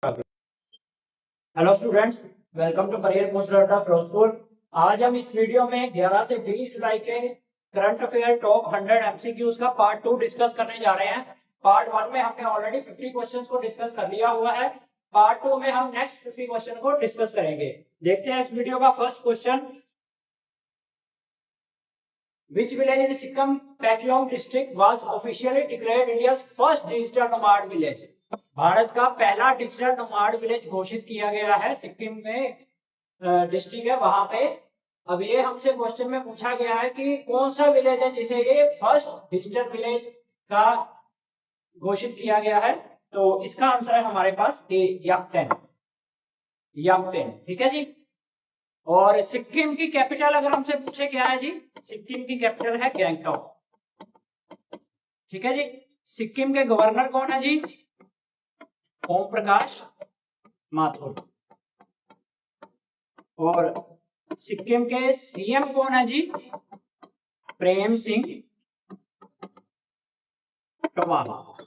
Hello students, welcome to career poster Ferozepur. आज हम इस वीडियो में 11 से 20 जुलाई के करंट अफेयर टॉप 100 एमसीक्यूज का पार्ट 2 डिस्कस करने जा रहे हैं। पार्ट 1 में हमने ऑलरेडी 50 क्वेश्चंस को डिस्कस कर लिया हुआ है। पार्ट 2 में हम नेक्स्ट 50 क्वेश्चन को डिस्कस करेंगे। देखते हैं इस वीडियो का first question. Which village in Sikkim Pakyong district was officially declared India's first digital nomad village? Bharat का पहला डिजिटल नोमाड विलेज घोषित किया गया है। सिक्किम में डिस्ट्रिक्ट है वहां पे। अब ये हमसे क्वेश्चन में पूछा गया है कि कौन सा विलेज है जिसे ये फर्स्ट डिजिटल विलेज का घोषित किया गया है। तो इसका आंसर है हमारे पास ए याक्तेन। याक्तेन, ठीक है जी। और सिक्किम की कैपिटल अगर हमसे पूछे क्या है जी, सिक्किम की कैपिटल है गैंगटॉक, ठीक है जी। सिक्किम के गवर्नर कौन है जी? ओम प्रकाश माथुर। और सिक्किम के सीएम कौन है जी? प्रेम सिंह तमांग,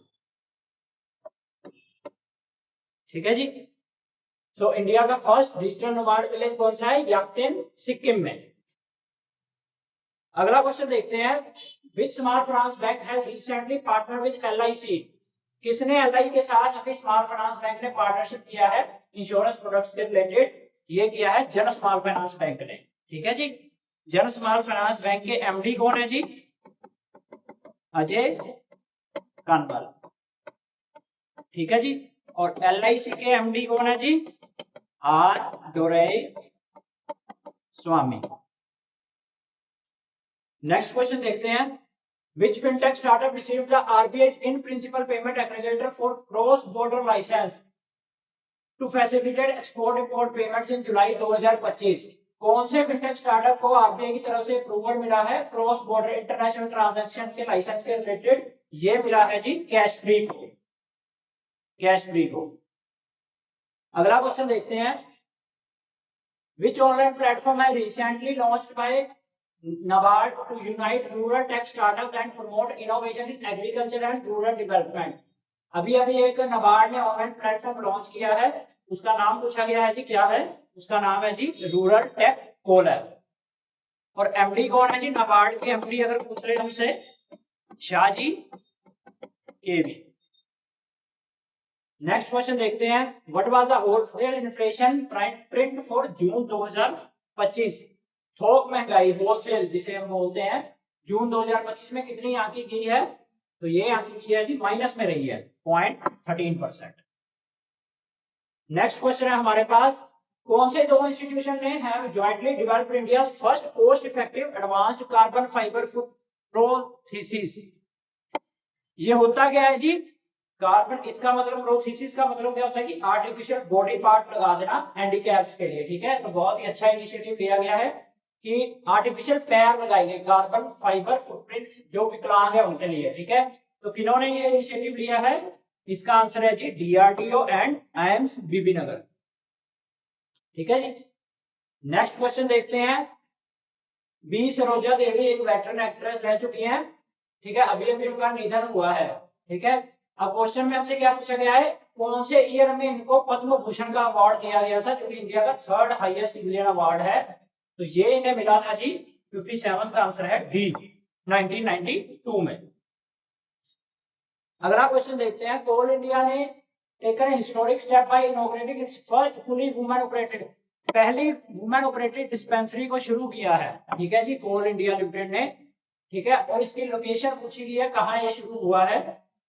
ठीक है जी। सो इंडिया का फर्स्ट डिजिटल नोमाड विलेज कौन सा है? याक्तेन, सिक्किम में। अगला क्वेश्चन देखते हैं। Which small finance bank has recently partner with LIC? किसने एलआई के साथ अभी स्मॉल फाइनेंस बैंक ने पार्टनरशिप किया है इंश्योरेंस प्रोडक्ट्स के रिलेटेड? ये किया है जन स्मॉल फाइनेंस बैंक ने, ठीक है जी। जन स्मॉल फाइनेंस बैंक के एमडी कौन है जी? अजय कानपाल, ठीक है जी। और एलआईसी के एमडी कौन है जी? R Doraiswamy. Next question देखते हैं। Which fintech startup received the RBI's in principal payment aggregator for cross-border license to facilitate export-import payments in July 2025? कौन से फिनटेक स्टार्टअप को आरबीआई की तरफ से अप्रूवल मिला है क्रॉस बॉर्डर इंटरनेशनल ट्रांजैक्शन के लाइसेंस के रिलेटेड? ये मिला है जी कैश फ्री को। कैश फ्री को। अगला क्वेश्चन देखते हैं। Which online platform has recently launched by NABARD to unite rural tech startups and promote innovation in agriculture and rural development? अभी एक NABARD ने ऑनलाइन प्लेटफॉर्म लॉन्च किया है, उसका नाम पूछा गया है जी, क्या है उसका नाम? है जी रूरल टेक कोलैब। और एमडी कौन है जी? NABARD के एमडी अगर पूछ रहे हैं हमसे, शाहजी केवी। नेक्स्ट क्वेश्चन देखते हैं। What was the wholesale inflation print for जून 2025? थोक महंगाई होलसेल जिसे हम बोलते हैं, जून 2025 में कितनी आंकी गई है? तो ये आंकी गई है जी माइनस में रही है 0.13%। नेक्स्ट क्वेश्चन है हमारे पास। कौन से दो इंस्टीट्यूशन ने have jointly developed India first cost effective advanced carbon fibre prosthesis? ये होता क्या है जी? कार्बन, इसका मतलब प्रोथेसिस का मतलब क्या होता है कि आर्टिफिशियल बॉडी पार्ट लगा देना हैंडीकैप्स के लिए, ठीक है। तो बहुत ही अच्छा इनिशिएटिव लिया गया है कि आर्टिफिशियल पैर लगाएंगे कार्बन फाइबर फुटप्रिंट्स जो विकलांग है उनके लिए, ठीक है। तो किन्होंने ये इनिशिएटिव लिया है? इसका आंसर है जी डीआरडीओ एंड आईएम्स बीबी नगर, ठीक है जी। नेक्स्ट क्वेश्चन देखते हैं। बी सरोजा देवी एक वेटरन एक्ट्रेस रह चुकी हैं, ठीक है। अभी उनका निधन हुआ है, ठीक है। अब क्वेश्चन में हमसे क्या पूछा गया है? कौन से ईयर में इनको पद्म भूषण का अवार्ड दिया गया था, जो कि इंडिया का थर्ड हाईएस्ट सिविलियन अवार्ड है? तो ये इन्हें मिला था जी 57 का आंसर है डी 1992 में। अगला क्वेश्चन देखते हैं। कोल इंडिया ने taken historic step by inaugurating it's first fully women operated, पहली वुमेन ऑपरेटेड डिस्पेंसरी को शुरू किया है, ठीक है जी, कोल इंडिया लिमिटेड ने, ठीक है। और इसकी लोकेशन पूछी गई है, कहाँ ये शुरू हुआ है?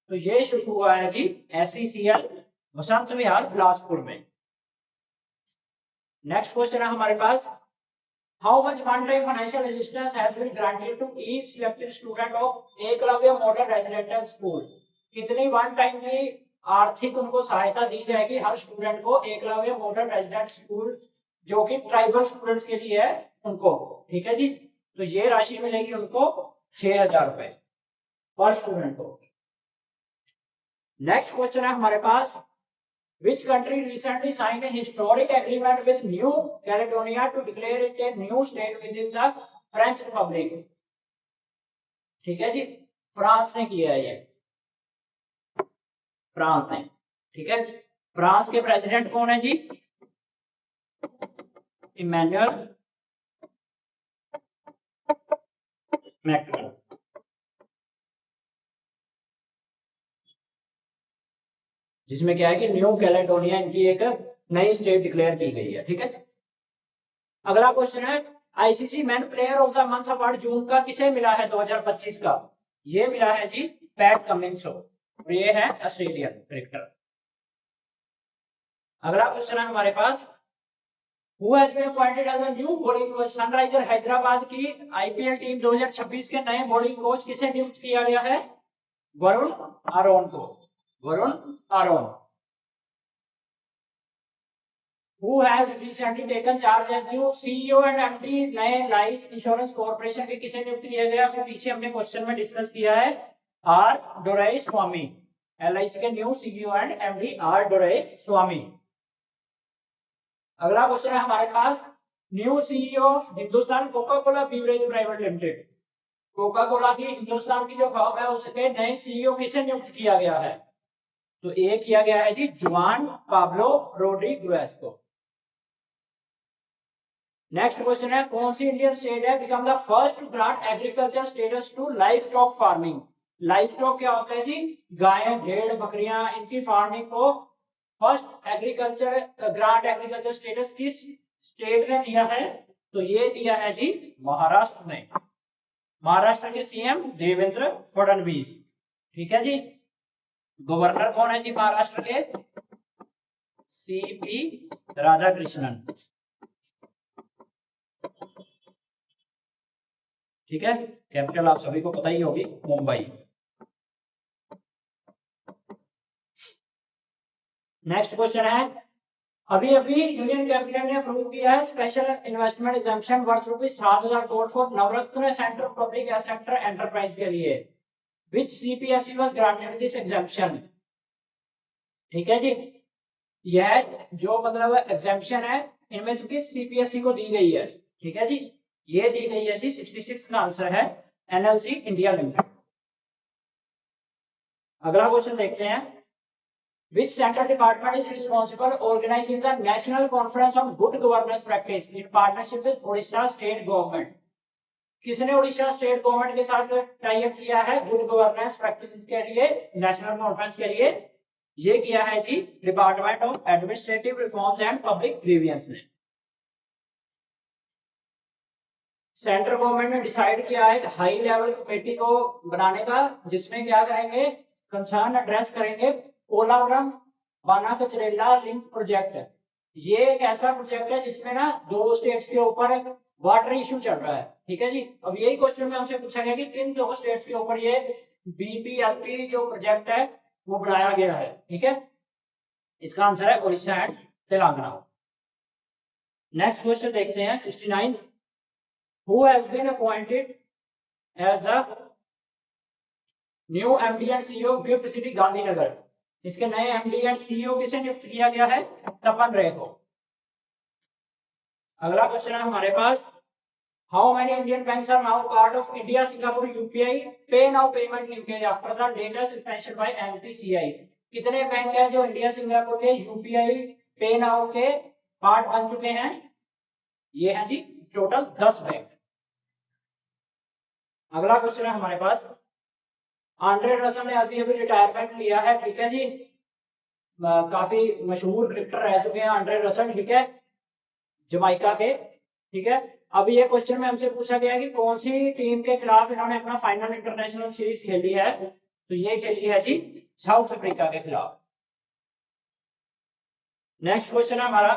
तो ये शुरू हुआ है जी एससीसीएल बसंत विहार बिलासपुर में। नेक्स्ट क्वेश्चन है हमारे पास। How much one time financial assistance has been granted to each selected student of Eklavya model residential school? कितनी वन टाइम की आर्थिक उनको सहायता दी जाएगी हर स्टूडेंट को एकलव्य मॉडल रेजिडेंट स्कूल जो कि ट्राइबल स्टूडेंट्स के लिए है उनको, ठीक है जी। तो ये राशि मिलेगी उनको 6000 रुपए पर स्टूडेंट को। नेक्स्ट क्वेश्चन है हमारे पास। Which country recently signed a historic agreement with New Caledonia to declare it a new state within the French Republic? ठीक है जी, फ्रांस ने किया है ये, फ्रांस ने, ठीक है। फ्रांस के प्रेसिडेंट कौन है जी? Emmanuel Macron. जिसमें क्या है कि न्यू कैलेडोनिया इनकी एक नई स्टेट डिक्लेयर की गई है। ठीक है, अगला क्वेश्चन है ICC man player of the month award June का किसे मिला है 2025 का? ये मिला है जी पैट कमिंस को, और ये है ऑस्ट्रेलियन क्रिकेटर। अगला क्वेश्चन है हमारे पास Who has been appointed as a new bowling coach? Sunriser Hyderabad की आईपीएल टीम 2026 के नए बॉलिंग कोच किसे नियुक्त किया गया है? वरुण आरोन को, Varun Aaron. Who has recently taken charge as new CEO and MD नए लाइफ इंश्योरेंस कॉर्पोरेशन के किसे नियुक्त किया गया? अभी पीछे हमने क्वेश्चन में डिस्कस किया है, आर डोराई स्वामी। एलआईसी के new CEO and MD R Doraiswamy. अगला क्वेश्चन है हमारे पास new CEO of Hindustan Coca Cola beverage private limited. Coca Cola की हिंदुस्तान की जो फर्म है उसके नए सीईओ किसे नियुक्त किया गया है? तो ए किया गया है जी जुआन पाब्लो रोड्रिगुएज को। नेक्स्ट क्वेश्चन है कौन सी इंडियन स्टेट है become the first to grant agriculture status to livestock farming? Livestock क्या होता है जी? गाय, भेड़, बकरियां, इनकी फार्मिंग को first agriculture grant agriculture status किस स्टेट ने दिया है? तो ये दिया है जी महाराष्ट्र ने, महाराष्ट्र के सीएम देवेंद्र फडणवीस। ठीक है जी, गवर्नर कौन है जी महाराष्ट्र के? सीपी राधाकृष्णन। ठीक है, कैपिटल आप सभी को पता ही होगी मुंबई। नेक्स्ट क्वेश्चन है अभी अभी यूनियन कैबिनेट ने अप्रूव किया है special investment exemption worth ₹7,000 crore for Navratna centre public sector enterprise के लिए। Which CPSE was granted this exemption? ठीक है जी, यह जो मतलब एग्जम्पशन है इनमें से किस सीपीएसई को दी गई है? ठीक है जी, ये दी गई है जी 66 का आंसर है एनएलसी इंडिया लिमिटेड। अगला क्वेश्चन देखते हैं Which central department is responsible organizing the National Conference on Good Governance Practice in partnership with Odisha State Government? किसने उड़ीसा स्टेट गवर्नमेंट के साथ टाई अप किया है गुड गवर्नेंस प्रैक्टिसेस के लिए, नेशनल कॉन्फ्रेंस के लिए? ये किया है जी department of administrative reforms and public grievances ने। सेंट्रल गवर्नमेंट ने डिसाइड किया है कि हाई लेवल कमेटी को बनाने का, जिसमें क्या करेंगे, कंसर्न एड्रेस करेंगे पोलावरम बाना कचरेला लिंक प्रोजेक्ट। ये एक ऐसा प्रोजेक्ट है जिसमें ना 2 स्टेट्स के ऊपर वाटर इशू चल रहा है। ठीक है जी, अब यही क्वेश्चन में हमसे पूछा गया कि किन 2 स्टेट्स के ऊपर ये बीपीएलपी जो प्रोजेक्ट है वो बनाया गया है। ठीक है, इसका आंसर है Orissa and Telangana. Next question देखते हैं 69th who has been appointed as the new MD and CEO of GIFT city Gandhinagar? इसके नए एमडी एंड सीईओ किसे नियुक्त किया गया है? तपन रे को। अगला क्वेश्चन है हमारे पास how many Indian banks are now part of India Singapore UPI PayNow payment linkage after the latest expansion by NPCI? कितने बैंक हैं जो इंडिया सिंगापुर के यूपीआई पे नाउ के पार्ट बन चुके हैं? ये है जी टोटल 10 बैंक। अगला क्वेश्चन है हमारे पास आंद्रे रसल ने अभी अभी रिटायरमेंट लिया है। ठीक है जी, काफी मशहूर क्रिकेटर रह चुके हैं आंद्रे रसल। ठीक है, जमाइका के। ठीक है, अभी ये क्वेश्चन में हमसे पूछा गया है कि कौन सी टीम के खिलाफ इन्होंने अपना फाइनल इंटरनेशनल सीरीज खेली है? तो ये खेली है जी साउथ अफ्रीका के खिलाफ। नेक्स्ट क्वेश्चन है हमारा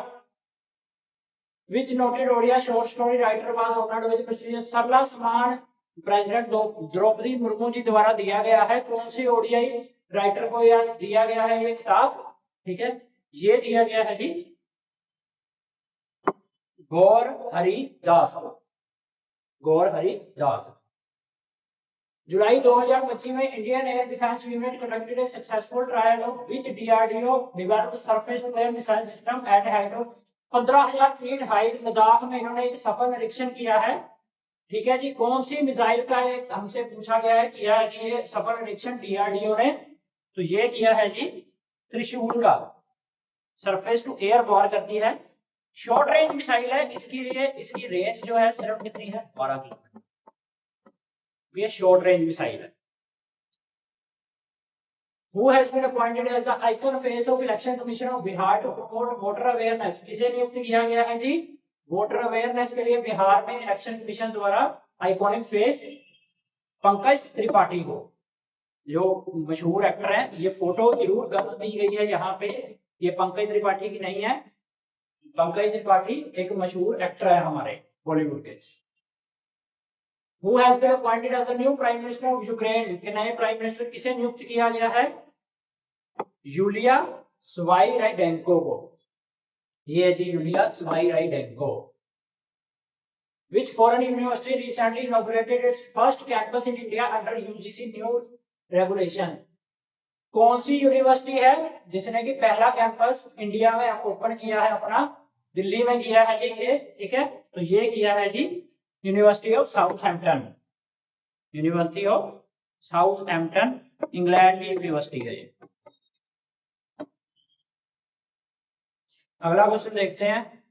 which noted Odia short story writer was honoured with prestigious Sarala Samman president Draupadi Murmu ji द्वारा दिया गया है? कौन सी ओडीआई राइटर को यह दिया गया है ये खिताब? ठीक है, ये दिया गया है जी गौर हरि दास को, गौर हरि दास। जुलाई 2025 में Indian air defence unit conducted a successful trial of which DRDO developed surface to air missile system at height of 15,000 feet height Ladakh में इन्होंने एक सफल निरीक्षण किया है। ठीक है जी, कौन सी मिसाइल का एक हमसे पूछा गया है, किया है जी ये सफल निरीक्षण डीआरडीओ ने? तो ये किया है जी त्रिशूल का। सरफेस टू एयर वॉर करती है। शॉर्ट रेंज मिसाइल है, इसकी रेंज जो है सिर्फ कितनी है, 12 किलोमीटर। ये शॉर्ट रेंज मिसाइल है। Who has been appointed as the icon face of Election Commission of Bihar to promote voter awareness? किसे नियुक्त किया गया है जी? वोटर अवेयरनेस के लिए बिहार में इलेक्शन कमीशन द्वारा आइकॉनिक फेस पंकज त्रिपाठी को, जो मशहूर एक्टर है। ये फोटो जरूर गलत दी गई है यहाँ पे, ये पंकज त्रिपाठी की नहीं है। पंकज त्रिपाठी एक मशहूर एक्टर है हमारे बॉलीवुड के। Who has been appointed as the new Prime Minister of Ukraine? के नए प्राइम मिनिस्टर किसे नियुक्त किया गया है? यूलिया स्वाइराइडेंको को। ये जी Yulia स्वाइराइडेंको। Which foreign university recently inaugurated its first campus in India under UGC new regulation? कौन सी यूनिवर्सिटी है जिसने कि पहला कैंपस इंडिया में ओपन किया है अपना? दिल्ली में किया है जी ये, ठीक है। तो ये किया है जी university of Southampton. University of Southampton England की यूनिवर्सिटी है ये। अगला क्वेश्चन देखते हैं।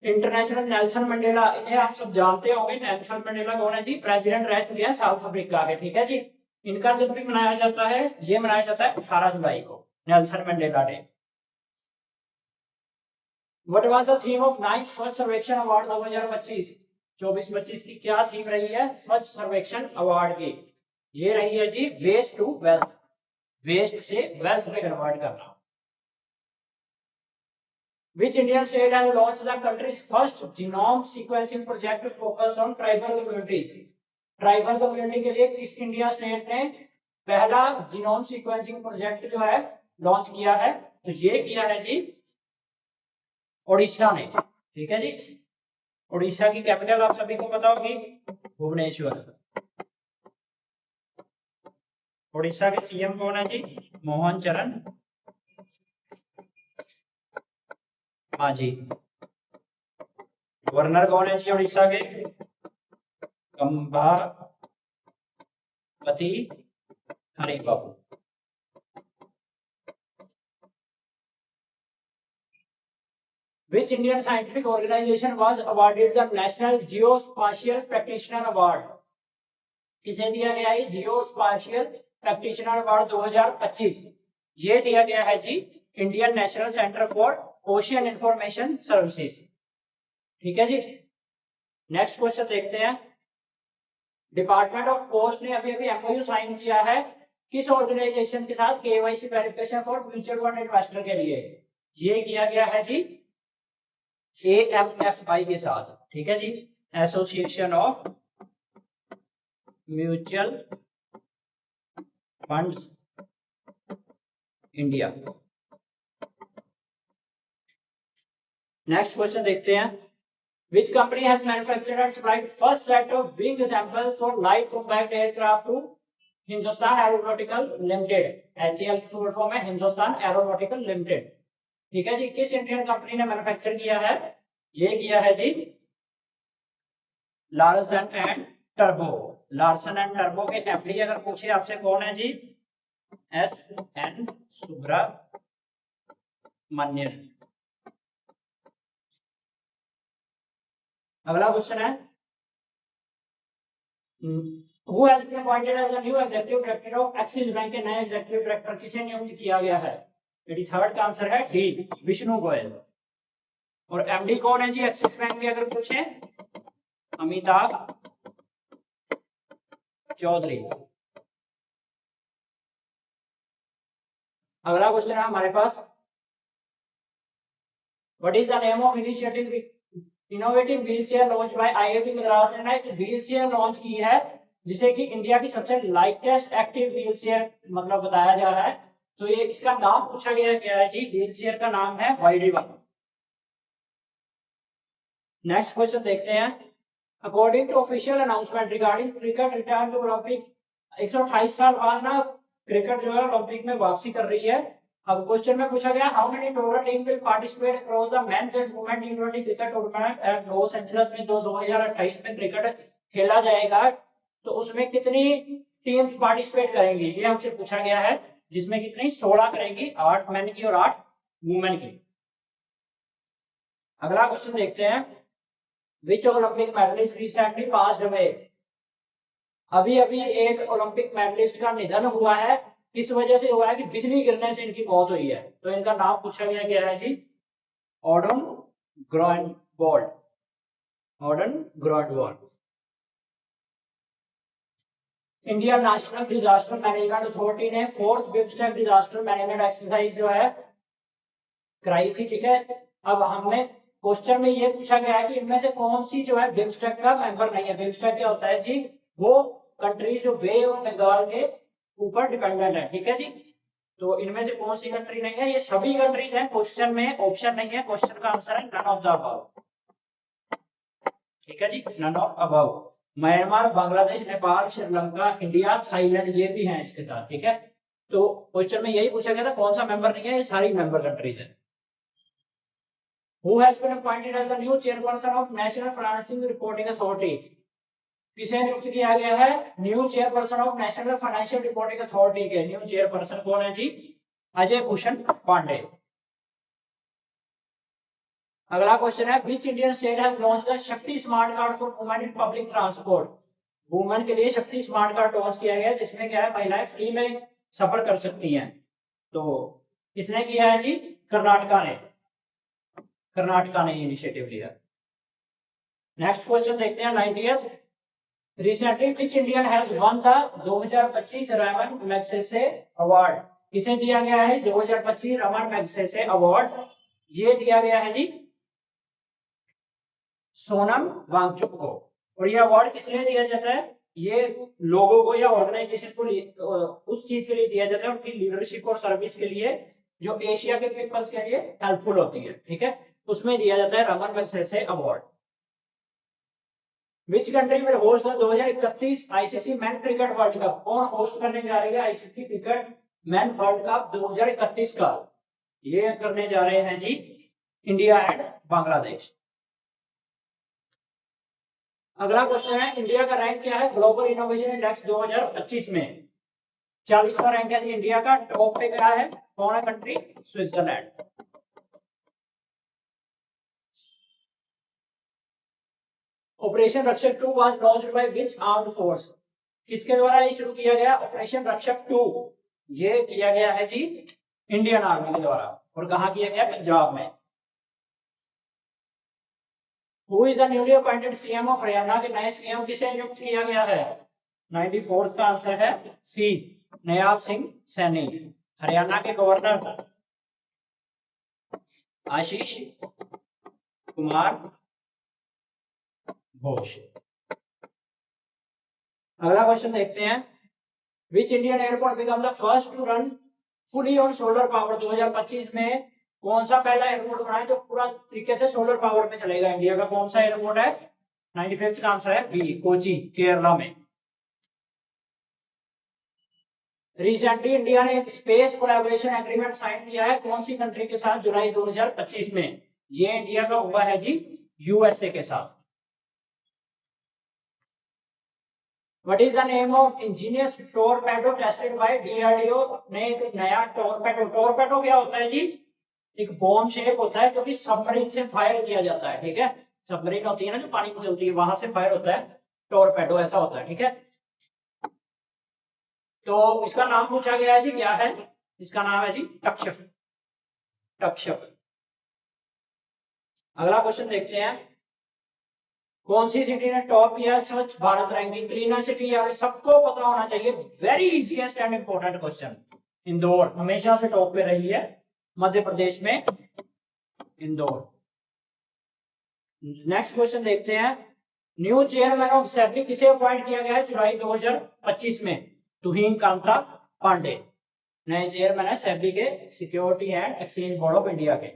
इंटरनेशनल नेल्सन मंडेला, इन्हें आप सब जानते होंगे। नेल्सन मंडेला कौन है जी? प्रेसिडेंट रह चुके हैं साउथ अफ्रीका के, ठीक है जी। इनका दिन भी मनाया जाता है, ये मनाया जाता है 18 जुलाई को, Nelson Mandela day. What was the theme of 9th स्वच्छ सर्वेक्षण अवार्ड 2025? 24-25 की क्या थीम रही है स्वच्छ सर्वेक्षण अवार्ड की? ये रही है जी वेस्ट टू वेल्थ, वेस्ट से वेल्थ में कन्वर्ट करना। Which Indian state has launched the country's first genome sequencing project focused on tribal communities? Tribal community के लिए किस इंडिया स्टेट ने पहला जीनोम सीक्वेंसिंग प्रोजेक्ट जो है लॉन्च किया है? तो ये किया है जी ओडिशा ने, ठीक है जी। ओडिशा की कैपिटल आप सभी को पता होगी, भुवनेश्वर। ओडिशा के सीएम कौन है जी? मोहन चरण मांझी। गवर्नर कौन है जी ओडिशा के? कंभापति Haribabu. Which Indian scientific organization was awarded the National Geospatial Practitioner Award? किसे दिया गया है जियोस्पाशियल प्रैक्टिशनर अवार्ड 2025? ये दिया गया है जी Indian national centre for ocean information services, ठीक है जी। नेक्स्ट क्वेश्चन देखते हैं। डिपार्टमेंट ऑफ पोस्ट ने अभी अभी एमओयू साइन किया है किस ऑर्गेनाइजेशन के साथ? KYC verification for mutual fund investor के लिए। ये किया गया है जी AMFI के साथ, ठीक है जी, association of mutual funds India. Next question देखते हैं। Which company has manufactured and supplied first set of wing assembles for light combat aircraft to Hindustan aeronautical limited? HAL की फुल फॉर्म है हिंदुस्तान एरोनॉटिकल लिमिटेड, ठीक है जी। किस इंडियन कंपनी ने manufacture किया है? ये किया है जी लार्सन एंड टर्बो। लार्सन एंड टर्बो के एमडी अगर पूछे आपसे कौन है जी? SN सुब्रमण्यन। अगला क्वेश्चन है Who has been appointed as the new executive director of Axis Bank? के नए एग्जीक्यूटिव डायरेक्टर किसे नियुक्त किया गया है? 83rd का आंसर है डी, विष्णु गोयल। और एमडी कौन है जी एक्सिस बैंक के अगर पूछे? अमिताभ चौधरी। अगला क्वेश्चन है हमारे पास what is the name of initiative innovative wheelchair launch by IIT Madras ने एक व्हील चेयर लॉन्च की है जिसे कि इंडिया की सबसे लाइटेस्ट एक्टिव व्हील चेयर मतलब बताया जा रहा है। तो ये इसका नाम पूछा गया है जी, व्हील चेयर का नाम है YD1। नेक्स्ट क्वेश्चन देखते हैं। According to official announcement regarding cricket return to Olympic, 128 साल बाद ना क्रिकेट जो है ओलंपिक में वापसी कर रही है। अब क्वेश्चन में पूछा गया how many total team will participate across the men's and women टी20 cricket tournament at Los Angeles में 2028 में क्रिकेट खेला जाएगा, तो उसमें कितनी टीम्स पार्टिसिपेट करेंगी ये हमसे पूछा गया है, जिसमें कितनी 16 करेंगी, 8 मेन की और 8 वुमेन की। अगला क्वेश्चन देखते हैं, which Olympic medallist recently passed away. अभी अभी एक ओलंपिक मेडलिस्ट का निधन हुआ है, किस वजह से हुआ है कि बिजली गिरने से इनकी मौत हुई है। तो इनका नाम पूछा गया क्या है जी, Audun Gronvold, Audun Gronvold. Indian national disaster management authority ने 4th BIMSTEC disaster management exercise जो है कराई थी, ठीक है। अब हमें क्वेश्चन में ये पूछा गया है कि इनमें से कौन सी जो है बिमस्टेक का मेंबर नहीं है। बिमस्टेक क्या होता है जी, वो कंट्रीज जो बे ऑफ बंगाल के ऊपर डिपेंडेंट है, ठीक है जी। तो इनमें से कौन सी कंट्री नहीं है, ये सभी कंट्रीज हैं। क्वेश्चन में ऑप्शन नहीं है, क्वेश्चन का आंसर है नन ऑफ द अबव, ठीक है जी, none of above. Myanmar, Bangladesh, Nepal, Sri Lanka, India, Thailand ये भी हैं इसके साथ, ठीक है। तो क्वेश्चन में यही पूछा गया था कौन सा मेंबर नहीं है, ये सारी मेंबर कंट्रीज है। Who has been appointed as the new chairperson of National Financial Reporting Authority? किसे नियुक्त किया गया है new chairperson of national financial reporting authority के न्यू चेयरपर्सन कौन है जी, अजय भूषण पांडे। अगला क्वेश्चन है, which Indian state has launched the Shakti smart card for women in public transport. Women के लिए शक्ति स्मार्ट कार्ड लॉन्च किया गया है, जिसमें क्या है महिलाएं फ्री में सफर कर सकती हैं। तो किसने किया है जी, कर्नाटका ने, कर्नाटका ने इनिशिएटिव लिया। नेक्स्ट क्वेश्चन देखते हैं 90th। Recently which Indian has one the 2025 Raman Magsaysay award. किसे दिया गया है 2025 रमन मैग्सेसे अवार्ड, ये दिया गया है जी सोनम वांगचुक को। और ये अवार्ड किसने दिया जाता है, ये लोगों को या ऑर्गेनाइजेशन को उस चीज के लिए दिया जाता है उनकी लीडरशिप और सर्विस के लिए जो एशिया के पीपल्स के लिए हेल्पफुल होती है, ठीक है, उसमें दिया जाता है Raman Magsaysay award. Which country में host 2031 ICC man cricket world cup. कौन होस्ट करने जा रही है ICC cricket man world cup 2031 का, ये करने जा रहे हैं जी इंडिया एंड बांग्लादेश। अगला क्वेश्चन है, इंडिया का रैंक क्या है ग्लोबल इनोवेशन इंडेक्स 2025 में। 40वां रैंक है जी इंडिया का। टॉप पे गया है कौन है कंट्री, स्विट्जरलैंड। ऑपरेशन रक्षक 2 was launched by which armed force. किसके द्वारा ये शुरू किया गया ऑपरेशन रक्षक 2, ये किया गया है जी इंडियन आर्मी के द्वारा। और कहां किया गया, पंजाब में। Who is the newly appointed CM of Haryana के नए सीएम किसे नियुक्त किया गया है, 94th का आंसर है सी, नयाब सिंह सैनी। हरियाणा के गवर्नर आशीष कुमार घोष। अगला क्वेश्चन देखते हैं, which Indian airport become the first to run fully on solar power. 2025 में कौन सा पहला एयरपोर्ट बना है जो पूरा तरीके से सोलर पावर पे चलेगा इंडिया का, कौन सा एयरपोर्ट है, 95th का आंसर है बी, कोची, केरला में। रिसेंटली इंडिया ने एक स्पेस कोलैबोरेशन एग्रीमेंट साइन किया है कौन सी कंट्री के साथ, जुलाई 2025 में। ये इंडिया का हुआ है जी यूएसए के साथ। What is the name of ingenious torpedo tested by DRDO ने एक नया टोरपेडो क्या होता है जी, एक बॉम्ब शेप होता है जो कि सबमरीन से फायर किया जाता है, ठीक है। सबमरीन होती है ना जो पानी में चलती है, वहां से फायर होता है, टोरपेडो ऐसा होता है, ठीक है। तो इसका नाम पूछा गया है जी, क्या है इसका नाम है जी तक्षक, तक्षक। अगला क्वेश्चन देखते हैं, कौन सी सिटी ने टॉप किया स्वच्छ भारत रैंकिंग, क्लीनर सिटी, यार सबको पता होना चाहिए, very easiest and important question. Indore हमेशा से टॉप पे रही है, मध्य प्रदेश में इंदौर। नेक्स्ट क्वेश्चन देखते हैं, न्यू चेयरमैन ऑफ सेबी किसे अपॉइंट किया गया है जुलाई 2025 में, तुहिन कांता पांडे नए चेयरमैन है सेबी के, security and exchange board of India के।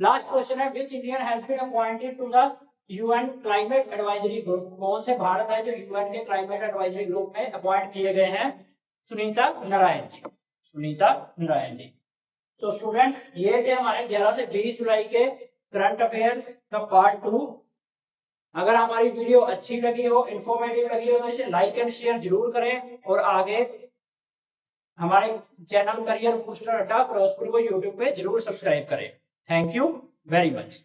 लास्ट क्वेश्चन है, which Indian has been appointed to the UN climate advisory group. कौन से भारत है जो यूएन के क्लाइमेट एडवाइजरी ग्रुप में अपॉइंट किए गए हैं, सुनीता नारायण जी, सुनीता नारायण जी। तो स्टूडेंट्स ये थे हमारे 11 से 20 जुलाई के करंट अफेयर्स का पार्ट 2। अगर हमारी वीडियो अच्छी लगी हो, इंफॉर्मेटिव लगी हो तो इसे लाइक एंड शेयर जरूर करें और आगे हमारे चैनल करियर बूस्टर अड्डा फिरोजपुर को यूट्यूब पे जरूर सब्सक्राइब करें। Thank you. Very much.